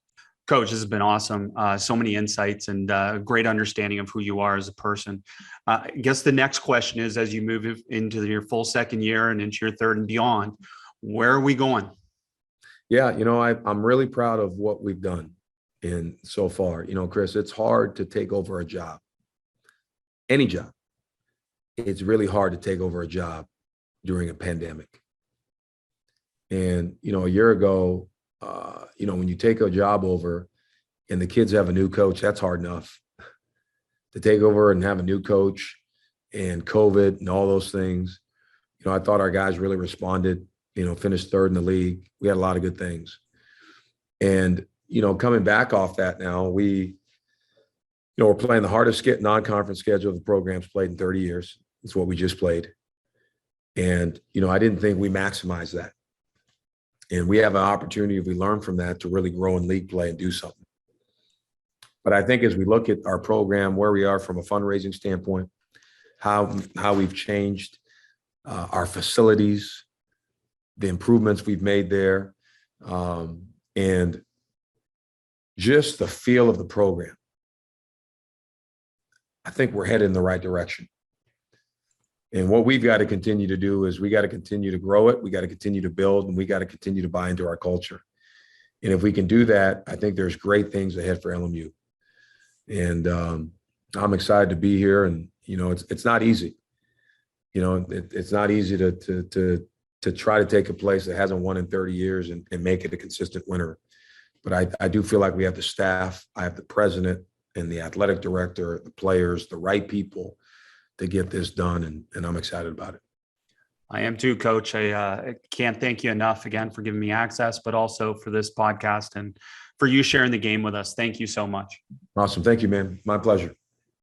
[SPEAKER 1] Coach, this has been awesome. So many insights and a great understanding of who you are as a person. I guess the next question is, as you move into your full second year and into your third and beyond, where are we going?
[SPEAKER 2] Yeah, I'm really proud of what we've done. And so far, Chris, it's hard to take over a job, any job. It's really hard to take over a job during a pandemic. And, a year ago, when you take a job over and the kids have a new coach, that's hard enough. To take over and have a new coach and COVID and all those things, I thought our guys really responded, finished third in the league. We had a lot of good things. And, coming back off that now, we're playing the hardest non-conference schedule the program's played in 30 years. It's what we just played. And, I didn't think we maximized that. And we have an opportunity, if we learn from that, to really grow in league play and do something. But I think as we look at our program, where we are from a fundraising standpoint, how we've changed our facilities, the improvements we've made there, and just the feel of the program, I think we're headed in the right direction. And what we've got to continue to do is we got to continue to grow it. We got to continue to build, and we got to continue to buy into our culture. And if we can do that, I think there's great things ahead for LMU. And I'm excited to be here. And, it's not easy. It's not easy to try to take a place that hasn't won in 30 years and make it a consistent winner. But I do feel like we have the staff, I have the president and the athletic director, the players, the right people to get this done. And I'm excited about it.
[SPEAKER 1] I am too, Coach. I can't thank you enough again for giving me access, but also for this podcast and for you sharing the game with us. Thank you so much.
[SPEAKER 2] Awesome. Thank you, man. My pleasure.